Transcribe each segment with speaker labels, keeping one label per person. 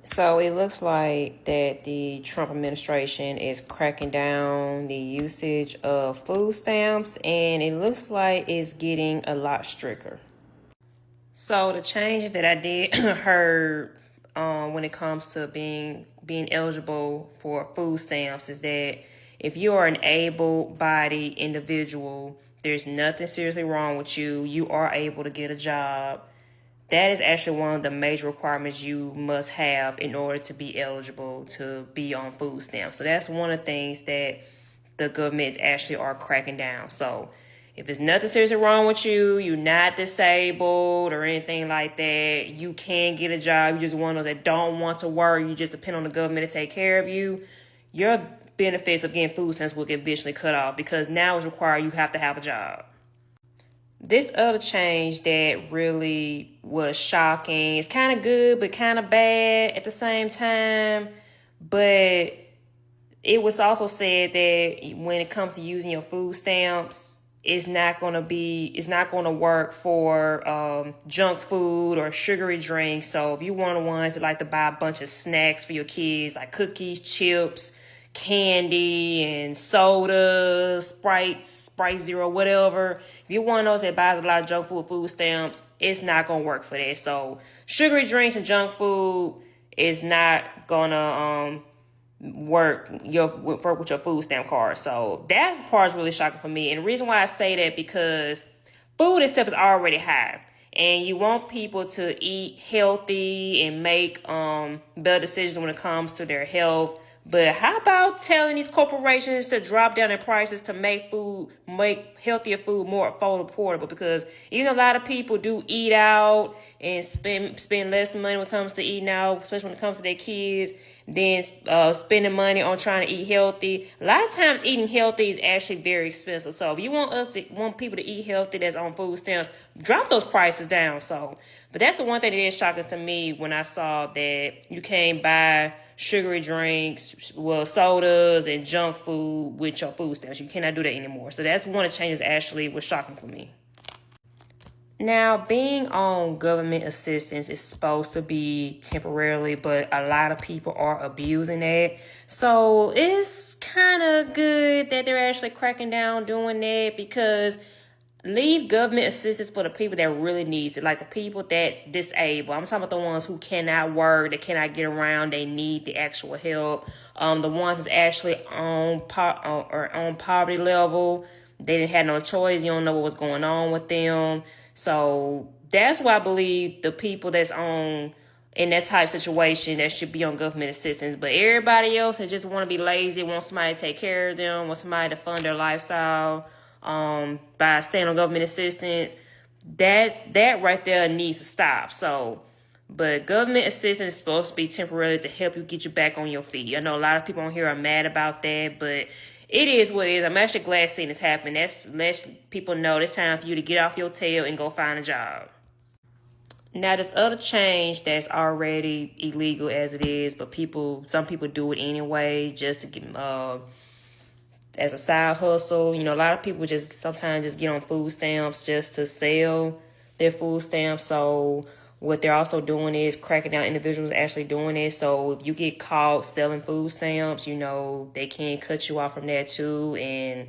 Speaker 1: So it looks like that the Trump administration is cracking down the usage of food stamps, and it looks like it's getting a lot stricter. So the changes that I did heard when it comes to being eligible for food stamps is that if you are an able-bodied individual, there's nothing seriously wrong with you. You are able to get a job. That is actually one of the major requirements you must have in order to be eligible to be on food stamps. So that's one of the things that the government is actually are cracking down. So if there's nothing seriously wrong with you, you're not disabled or anything like that, you can get a job. You just one of those that don't want to work. You just depend on the government to take care of you. Your benefits of getting food stamps will get eventually cut off because now it's required you have to have a job. This other change that really was shocking. It's kind of good, but kind of bad at the same time. But it was also said that when it comes to using your food stamps, it's not going to work for junk food or sugary drinks. So if you one of the ones that like to buy a bunch of snacks for your kids, like cookies, chips, candy, and soda, Sprite Zero, whatever. If you're one of those that buys a lot of junk food stamps, it's not going to work for that. So sugary drinks and junk food is not going to work with your food stamp card. So that part is really shocking for me. And the reason why I say that because food itself is already high. And you want people to eat healthy and make better decisions when it comes to their health. But how about telling these corporations to drop down their prices to make healthier food more affordable? Because even a lot of people do eat out and spend less money when it comes to eating out, especially when it comes to their kids, than spending money on trying to eat healthy. A lot of times eating healthy is actually very expensive. So if you want people to eat healthy that's on food stamps, drop those prices down. But that's the one thing that is shocking to me when I saw that you can't buy sugary drinks, sodas and junk food with your food stamps. You cannot do that anymore. So that's one of the changes actually was shocking for me. Now, being on government assistance is supposed to be temporarily, but a lot of people are abusing that. So it's kind of good that they're actually cracking down doing that because leave government assistance for the people that really needs it, like the people that's disabled. I'm talking about the ones who cannot work, that cannot get around, they need the actual help. The ones that's actually on poverty level, they didn't have no choice. You don't know what was going on with them. So that's why I believe the people that's in that type of situation that should be on government assistance. But everybody else that just want to be lazy, want somebody to take care of them, want somebody to fund their lifestyle by staying on government assistance, that right there needs to stop. But government assistance is supposed to be temporary to help you get you back on your feet. I know a lot of people on here are mad about that, but it is what it is. I'm actually glad seeing this happen. That's lets people know it's time for you to get off your tail and go find a job. Now, this other change that's already illegal as it is, but some people do it anyway just to get as a side hustle. A lot of people sometimes just get on food stamps just to sell their food stamps. So what they're also doing is cracking down individuals actually doing it. So if you get caught selling food stamps, they can cut you off from that too. And,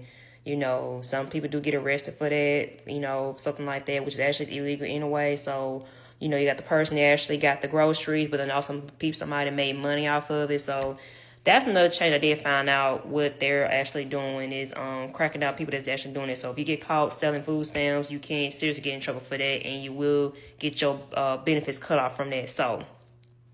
Speaker 1: some people do get arrested for that, something like that, which is actually illegal anyway. So, you got the person that actually got the groceries, but then also somebody made money off of it. So that's another change I did find out what they're actually doing is cracking down people that's actually doing it. So if you get caught selling food stamps, you can seriously get in trouble for that, and you will get your benefits cut off from that. So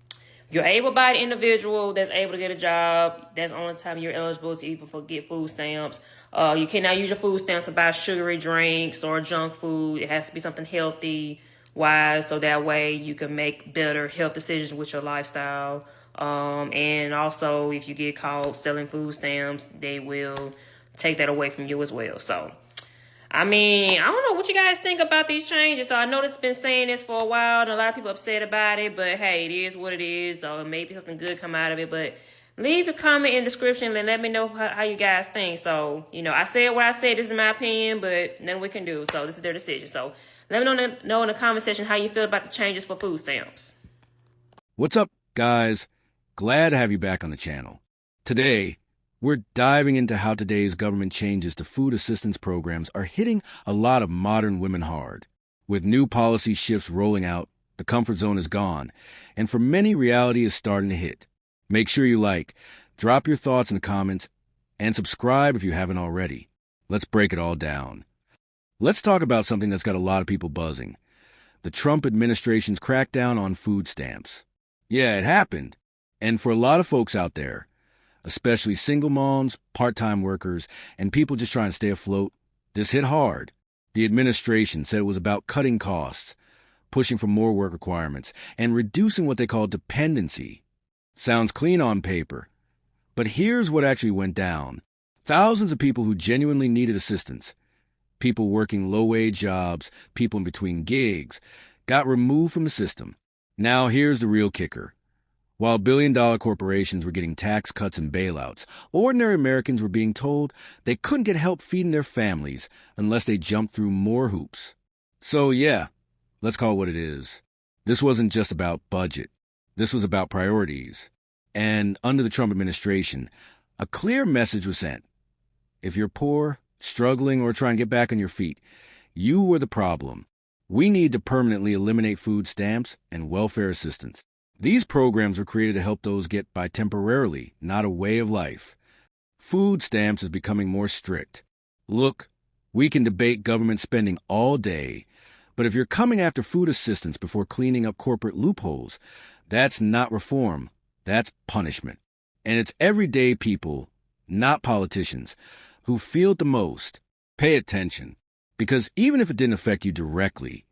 Speaker 1: if you're able-bodied individual that's able to get a job, that's the only time you're eligible to even get food stamps. You cannot use your food stamps to buy sugary drinks or junk food. It has to be something healthy wise, so that way you can make better health decisions with your lifestyle. And also, if you get caught selling food stamps, they will take that away from you as well. So, I don't know what you guys think about these changes. So I know it's been saying this for a while, and a lot of people upset about it. But hey, it is what it is. So maybe something good come out of it. But leave a comment in the description and let me know how you guys think. So, I said what I said. This is my opinion, but nothing we can do. So this is their decision. So let me know in the comment section how you feel about the changes for food stamps.
Speaker 2: What's up, Guys, glad to have you back on the channel. Today, we're diving into how today's government changes to food assistance programs are hitting a lot of modern women hard. With new policy shifts rolling out, the comfort zone is gone, and for many, reality is starting to hit. Make sure you like, drop your thoughts in the comments, and subscribe if you haven't already. Let's break it all down. Let's talk about something that's got a lot of people buzzing. The Trump administration's crackdown on food stamps. Yeah, it happened. And for a lot of folks out there, especially single moms, part-time workers, and people just trying to stay afloat, this hit hard. The administration said it was about cutting costs, pushing for more work requirements, and reducing what they call dependency. Sounds clean on paper. But here's what actually went down. Thousands of people who genuinely needed assistance, people working low-wage jobs, people in between gigs, got removed from the system. Now here's the real kicker. While billion-dollar corporations were getting tax cuts and bailouts, ordinary Americans were being told they couldn't get help feeding their families unless they jumped through more hoops. So yeah, let's call it what it is. This wasn't just about budget. This was about priorities. And under the Trump administration, a clear message was sent. If you're poor, struggling, or trying to get back on your feet, you were the problem. We need to permanently eliminate food stamps and welfare assistance. These programs were created to help those get by temporarily, not a way of life. Food stamps is becoming more strict. Look, we can debate government spending all day, but if you're coming after food assistance before cleaning up corporate loopholes, that's not reform, that's punishment. And it's everyday people, not politicians, who feel it the most. Pay attention. Because even if it didn't affect you directly,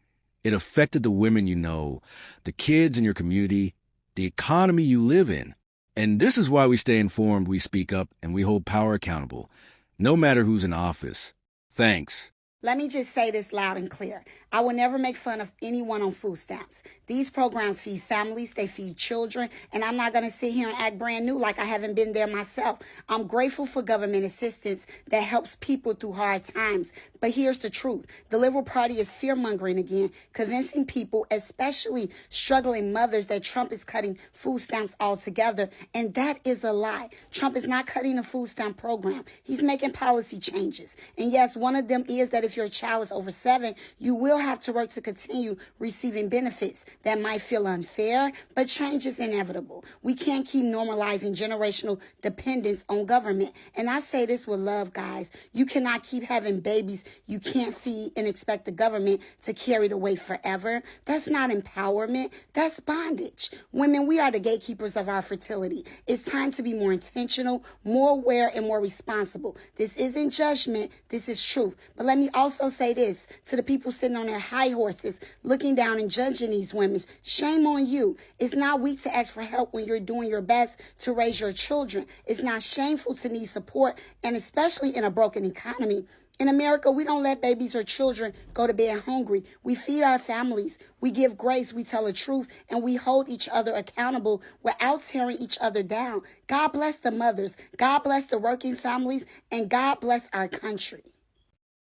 Speaker 2: it affected the women you know, the kids in your community, the economy you live in. And this is why we stay informed, we speak up, and we hold power accountable, no matter who's in office. Thanks.
Speaker 3: Let me just say this loud and clear. I will never make fun of anyone on food stamps. These programs feed families, they feed children, and I'm not going to sit here and act brand new like I haven't been there myself. I'm grateful for government assistance that helps people through hard times. But here's the truth. The Liberal Party is fear-mongering again, convincing people, especially struggling mothers, that Trump is cutting food stamps altogether. And that is a lie. Trump is not cutting the food stamp program. He's making policy changes. And yes, one of them is that if your child is over 7, you will have to work to continue receiving benefits. That might feel unfair, but change is inevitable. We can't keep normalizing generational dependence on government. And I say this with love, guys. You cannot keep having babies you can't feed and expect the government to carry the weight forever. That's not empowerment. That's bondage. Women, we are the gatekeepers of our fertility. It's time to be more intentional, more aware, and more responsible. This isn't judgment. This is truth. But let me also say this to the people sitting on their high horses, looking down and judging these women. Shame on you. It's not weak to ask for help when you're doing your best to raise your children. It's not shameful to need support, and especially in a broken economy. In America, we don't let babies or children go to bed hungry. We feed our families. We give grace. We tell the truth. And we hold each other accountable without tearing each other down. God bless the mothers. God bless the working families. And God bless our country.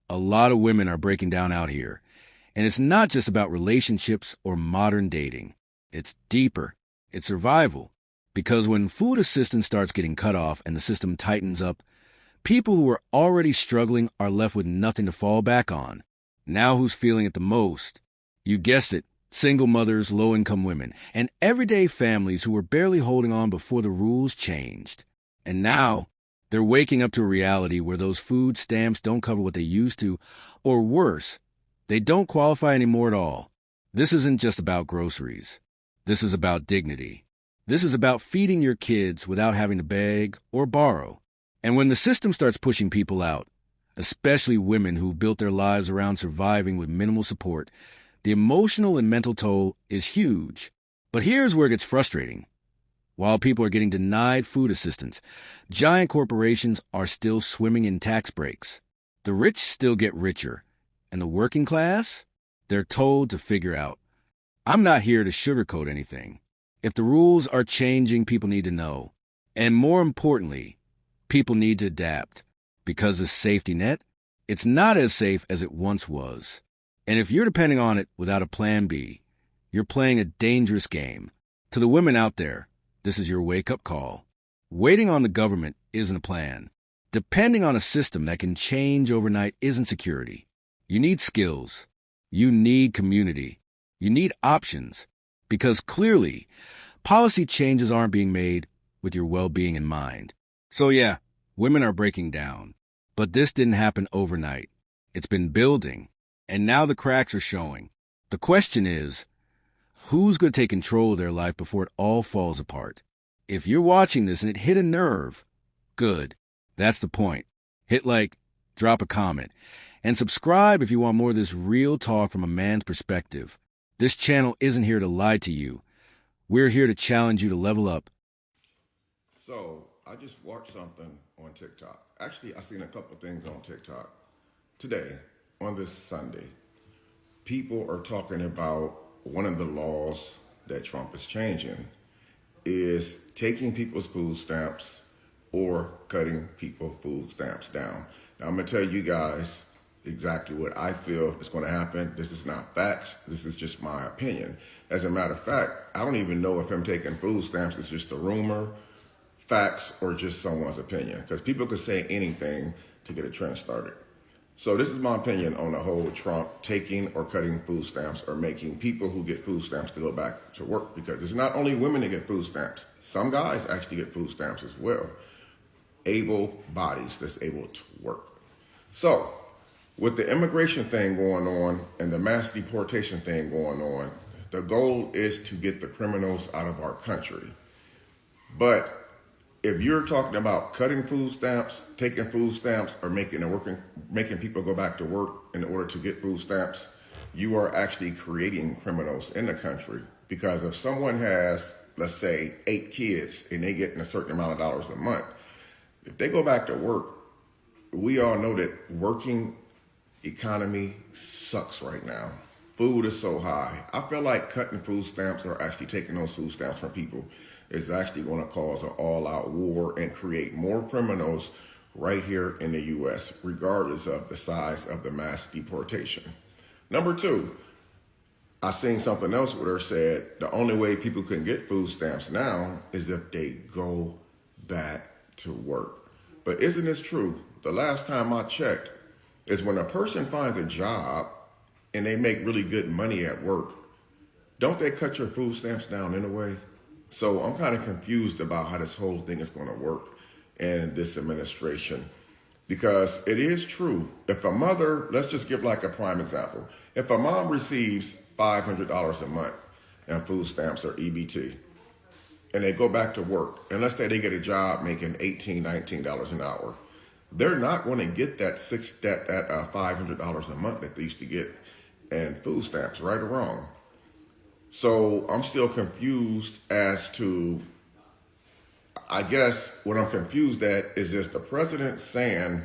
Speaker 2: A lot of women are breaking down out here. And it's not just about relationships or modern dating. It's deeper. It's survival. Because when food assistance starts getting cut off and the system tightens up, people who are already struggling are left with nothing to fall back on. Now who's feeling it the most? You guessed it, single mothers, low-income women, and everyday families who were barely holding on before the rules changed. And now, they're waking up to a reality where those food stamps don't cover what they used to, or worse, they don't qualify anymore at all. This isn't just about groceries. This is about dignity. This is about feeding your kids without having to beg or borrow. And when the system starts pushing people out, especially women who've built their lives around surviving with minimal support, the emotional and mental toll is huge. But here's where it gets frustrating. While people are getting denied food assistance, giant corporations are still swimming in tax breaks. The rich still get richer, and the working class, they're told to figure out. I'm not here to sugarcoat anything. If the rules are changing, people need to know. And more importantly, people need to adapt, because the safety net, it's not as safe as it once was. And if you're depending on it without a plan B, you're playing a dangerous game. To the women out there, this is your wake-up call. Waiting on the government isn't a plan. Depending on a system that can change overnight isn't security. You need skills. You need community. You need options. Because clearly, policy changes aren't being made with your well-being in mind. So yeah, women are breaking down. But this didn't happen overnight. It's been building, and now the cracks are showing. The question is, who's going to take control of their life before it all falls apart? If you're watching this and it hit a nerve, good. That's the point. Hit like, drop a comment, and subscribe if you want more of this real talk from a man's perspective. This channel isn't here to lie to you. We're here to challenge you to level up.
Speaker 4: So, I just watched something on TikTok. Actually, I seen a couple things on TikTok. Today, on this Sunday, people are talking about one of the laws that Trump is changing is taking people's food stamps or cutting people's food stamps down. Now, I'm going to tell you guys exactly what I feel is going to happen. This is not facts. This is just my opinion. As a matter of fact, I don't even know if him taking food stamps is just a rumor, facts, or just someone's opinion. Because people could say anything to get a trend started. So this is my opinion on the whole Trump taking or cutting food stamps or making people who get food stamps to go back to work. Because it's not only women that get food stamps. Some guys actually get food stamps as well. Able bodies that's able to work. So, with the immigration thing going on and the mass deportation thing going on, the goal is to get the criminals out of our country. But if you're talking about cutting food stamps, taking food stamps, or making people go back to work in order to get food stamps, you are actually creating criminals in the country. Because if someone has, let's say, 8 kids and they get a certain amount of dollars a month, if they go back to work, we all know that working economy sucks right now. Food is so high. I feel like cutting food stamps or actually taking those food stamps from people is actually going to cause an all-out war and create more criminals right here in the U.S., regardless of the size of the mass deportation. Number 2, I seen something else where it said the only way people can get food stamps now is if they go back to work. But isn't this true? The last time I checked is when a person finds a job and they make really good money at work, don't they cut your food stamps down in a way? So I'm kind of confused about how this whole thing is going to work in this administration. Because it is true, if a mother, let's just give like a prime example. If a mom receives $500 a month in food stamps or EBT, and they go back to work, and let's say they get a job making $18, $19 an hour, they're not going to get that $500 a month that they used to get in food stamps, right or wrong. So I'm still confused as to, I guess what I'm confused at is this the president saying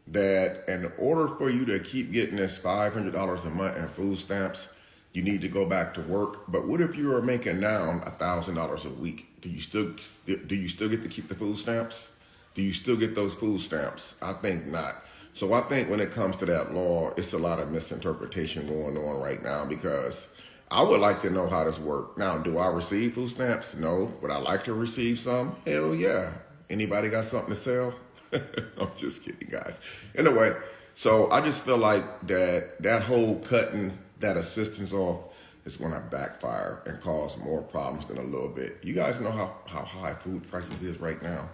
Speaker 4: that in order for you to keep getting this $500 a month in food stamps, you need to go back to work. But what if you are making now $1,000 a week? Do you still get to keep the food stamps? Do you still get those food stamps? I think not. So I think when it comes to that law, it's a lot of misinterpretation going on right now because I would like to know how this works. Now, do I receive food stamps? No. Would I like to receive some? Hell yeah. Anybody got something to sell? I'm just kidding, guys. Anyway, so I just feel like that whole cutting that assistance off is going to backfire and cause more problems than a little bit. You guys know how high food prices is right now.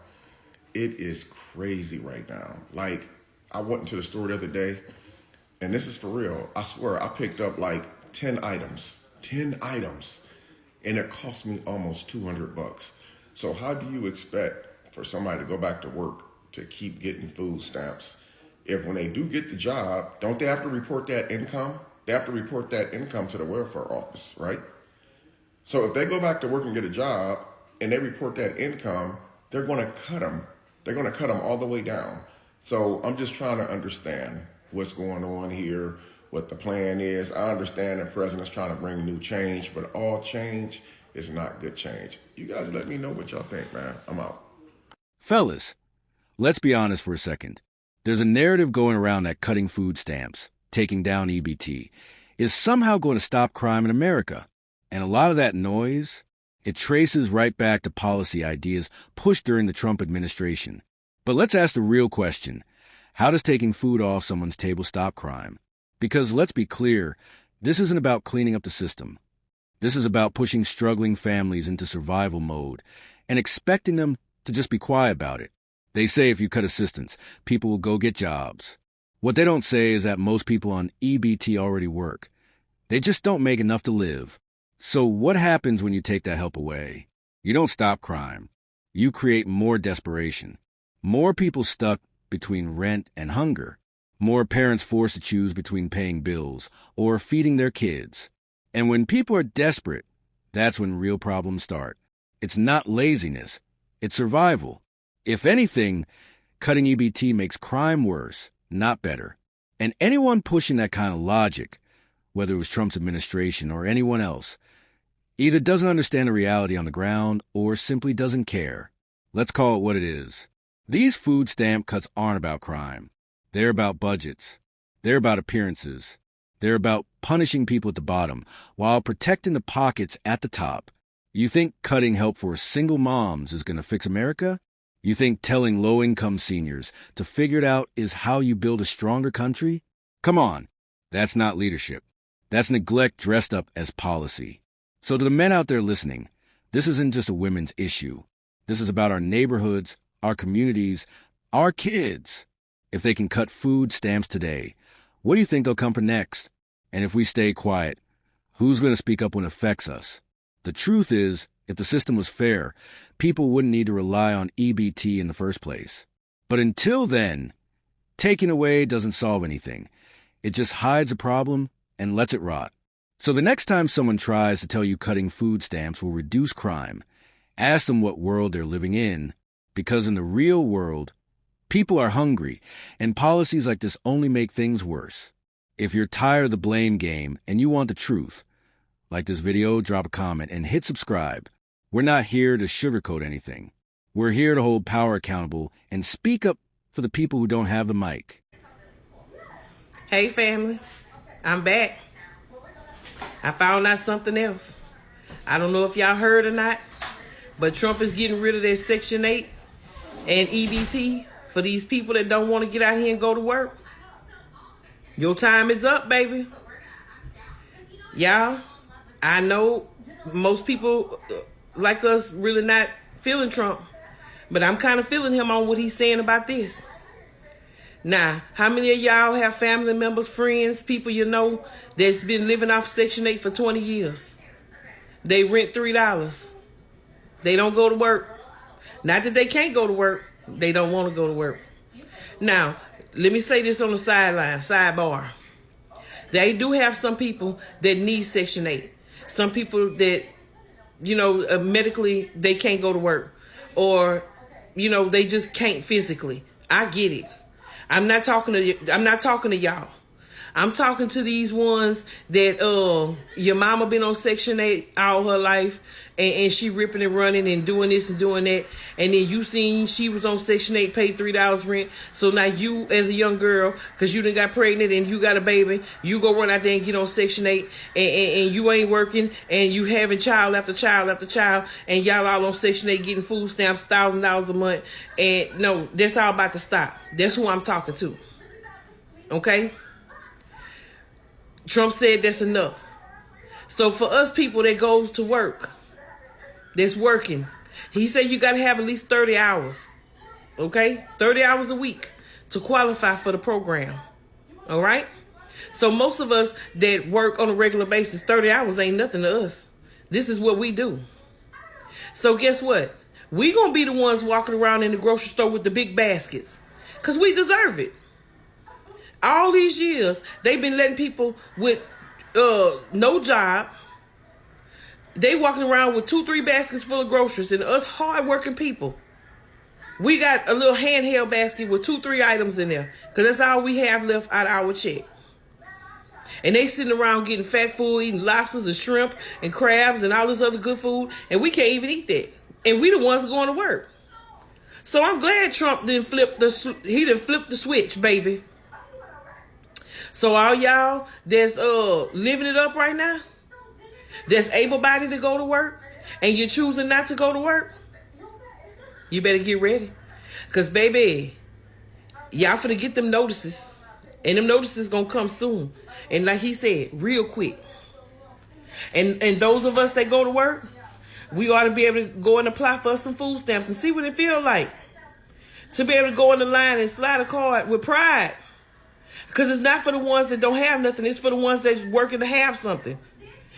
Speaker 4: It is crazy right now. Like, I went into the store the other day, and this is for real. I swear, I picked up like 10 items, and it cost me almost $200. So how do you expect for somebody to go back to work to keep getting food stamps if when they do get the job, don't they have to report that income? They have to report that income to the welfare office, right? So if they go back to work and get a job and they report that income, they're going to cut them. They're going to cut them all the way down. So I'm just trying to understand what's going on here, what the plan is. I understand the president's trying to bring new change, but all change is not good change. You guys let me know what y'all think, man. I'm out.
Speaker 2: Fellas, let's be honest for a second. There's a narrative going around that cutting food stamps, taking down EBT, is somehow going to stop crime in America. And a lot of that noise It traces right back to policy ideas pushed during the Trump administration. But let's ask the real question. How does taking food off someone's table stop crime? Because let's be clear, this isn't about cleaning up the system. This is about pushing struggling families into survival mode and expecting them to just be quiet about it. They say if you cut assistance, people will go get jobs. What they don't say is that most people on EBT already work. They just don't make enough to live. So what happens when you take that help away? You don't stop crime. You create more desperation. More people stuck between rent and hunger. More parents forced to choose between paying bills or feeding their kids. And when people are desperate, that's when real problems start. It's not laziness. It's survival. If anything, cutting EBT makes crime worse, not better. And anyone pushing that kind of logic, whether it was Trump's administration or anyone else, either doesn't understand the reality on the ground or simply doesn't care. Let's call it what it is. These food stamp cuts aren't about crime. They're about budgets. They're about appearances. They're about punishing people at the bottom while protecting the pockets at the top. You think cutting help for single moms is going to fix America? You think telling low-income seniors to figure it out is how you build a stronger country? Come on, that's not leadership. That's neglect dressed up as policy. So to the men out there listening, this isn't just a women's issue. This is about our neighborhoods, our communities, our kids. If they can cut food stamps today, what do you think they'll come for next? And if we stay quiet, who's going to speak up when it affects us? The truth is, if the system was fair, people wouldn't need to rely on EBT in the first place. But until then, taking away doesn't solve anything. It just hides a problem and lets it rot. So the next time someone tries to tell you cutting food stamps will reduce crime, ask them what world they're living in, because in the real world, people are hungry, and policies like this only make things worse. If you're tired of the blame game and you want the truth, like this video, drop a comment, and hit subscribe. We're not here to sugarcoat anything. We're here to hold power accountable and speak up for the people who don't have the mic.
Speaker 5: Hey family, I'm back. I found out something else. I don't know if y'all heard or not, but Trump is getting rid of that Section 8 and EBT for these people that don't want to get out here and go to work. Your time is up, baby. Y'all, I know most people like us really not feeling Trump, but I'm kind of feeling him on what he's saying about this. Now, how many of y'all have family members, friends, people you know that's been living off Section 8 for 20 years? They rent $3. They don't go to work. Not that they can't go to work. They don't want to go to work. Now, let me say this on the sidebar. They do have some people that need Section 8. Some people that, medically, they can't go to work. Or, they just can't physically. I get it. I'm not talking to y'all. I'm talking to these ones that your mama been on Section 8 all her life, and she ripping and running and doing this and doing that, and then you seen she was on Section 8, paid $3 rent. So now you, as a young girl, because you done got pregnant and you got a baby, you go run out there and get on Section 8, and you ain't working, and you having child after child after child, and y'all all on Section 8 getting food stamps, $1,000 a month. And no, that's all about to stop. That's who I'm talking to. Okay? Trump said that's enough. So for us people that goes to work, that's working, he said you got to have at least 30 hours. Okay? 30 hours a week to qualify for the program. All right? So most of us that work on a regular basis, 30 hours ain't nothing to us. This is what we do. So guess what? We going to be the ones walking around in the grocery store with the big baskets because we deserve it. All these years, they've been letting people with no job. They walking around with 2-3 baskets full of groceries, and us hard-working people, we got a little handheld basket with 2-3 items in there, because that's all we have left out of our check. And they sitting around getting fat food, eating lobsters and shrimp and crabs and all this other good food, and we can't even eat that. And we the ones going to work. So I'm glad Trump didn't flip the switch, baby. So all y'all that's living it up right now, that's able-bodied to go to work, and you're choosing not to go to work, you better get ready. Because, baby, y'all finna get them notices. And them notices gonna come soon. And like he said, real quick. And those of us that go to work, we ought to be able to go and apply for some food stamps and see what it feels like. To be able to go in the line and slide a card with pride. Because it's not for the ones that don't have nothing. It's for the ones that's working to have something.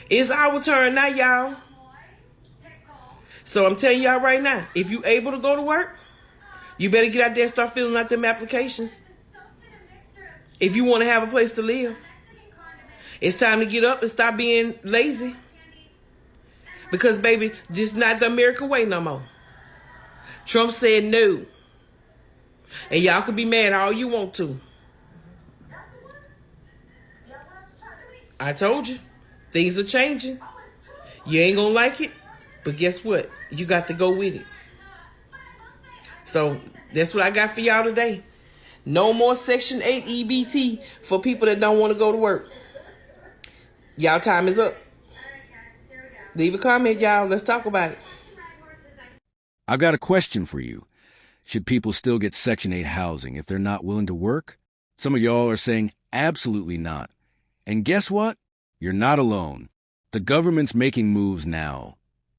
Speaker 5: It's our turn now, y'all. So I'm telling y'all right now, if you able to go to work, you better get out there and start filling out them applications. If you want to have a place to live. It's time to get up and stop being lazy. Because, baby, this is not the American way no more. Trump said no. And y'all can be mad all you want to. I told you, things are changing. You ain't gonna like it, but guess what? You got to go with it. So that's what I got for y'all today. No more Section 8 EBT for people that don't want to go to work. Y'all time is up. Leave a comment, y'all. Let's talk about it.
Speaker 2: I've got a question for you. Should people still get Section 8 housing if they're not willing to work? Some of y'all are saying absolutely not. And guess what? You're not alone. The government's making moves now.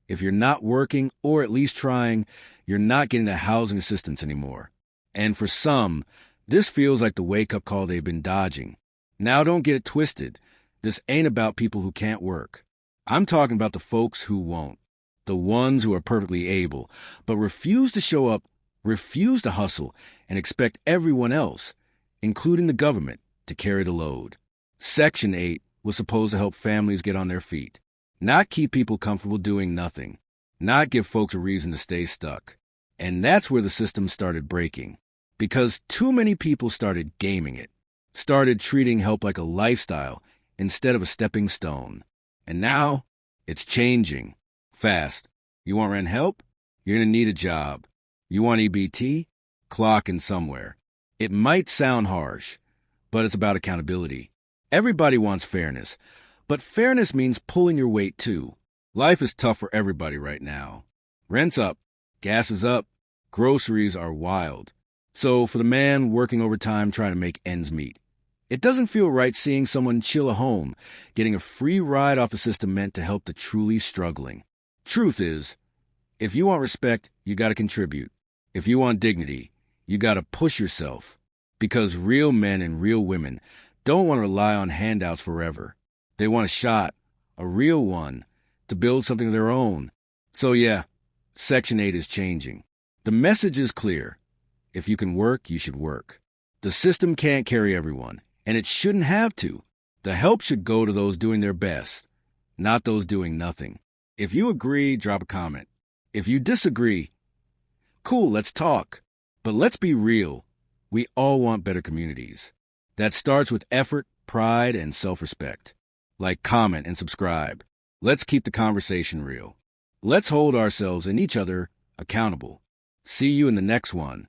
Speaker 2: If you're not working, or at least trying, you're not getting the housing assistance anymore. And for some, this feels like the wake-up call they've been dodging. Now don't get it twisted. This ain't about people who can't work. I'm talking about the folks who won't. The ones who are perfectly able, but refuse to show up, refuse to hustle, and expect everyone else, including the government, to carry the load. Section 8 was supposed to help families get on their feet, not keep people comfortable doing nothing, not give folks a reason to stay stuck. And that's where the system started breaking, because too many people started gaming it, started treating help like a lifestyle instead of a stepping stone. And now, it's changing. Fast. You want rent help? You're going to need a job. You want EBT? Clock in somewhere. It might sound harsh, but it's about accountability. Everybody wants fairness, but fairness means pulling your weight too. Life is tough for everybody right now. Rent's up, gas is up, groceries are wild. So for the man working overtime trying to make ends meet, it doesn't feel right seeing someone chill at home, getting a free ride off the system meant to help the truly struggling. Truth is, if you want respect, you got to contribute. If you want dignity, you got to push yourself. Because real men and real women don't want to rely on handouts forever. They want a shot, a real one, to build something of their own. So yeah, Section 8 is changing. The message is clear. If you can work, you should work. The system can't carry everyone, and it shouldn't have to. The help should go to those doing their best, not those doing nothing. If you agree, drop a comment. If you disagree, cool, let's talk. But let's be real. We all want better communities. That starts with effort, pride, and self-respect. Like, comment, and subscribe. Let's keep the conversation real. Let's hold ourselves and each other accountable. See you in the next one.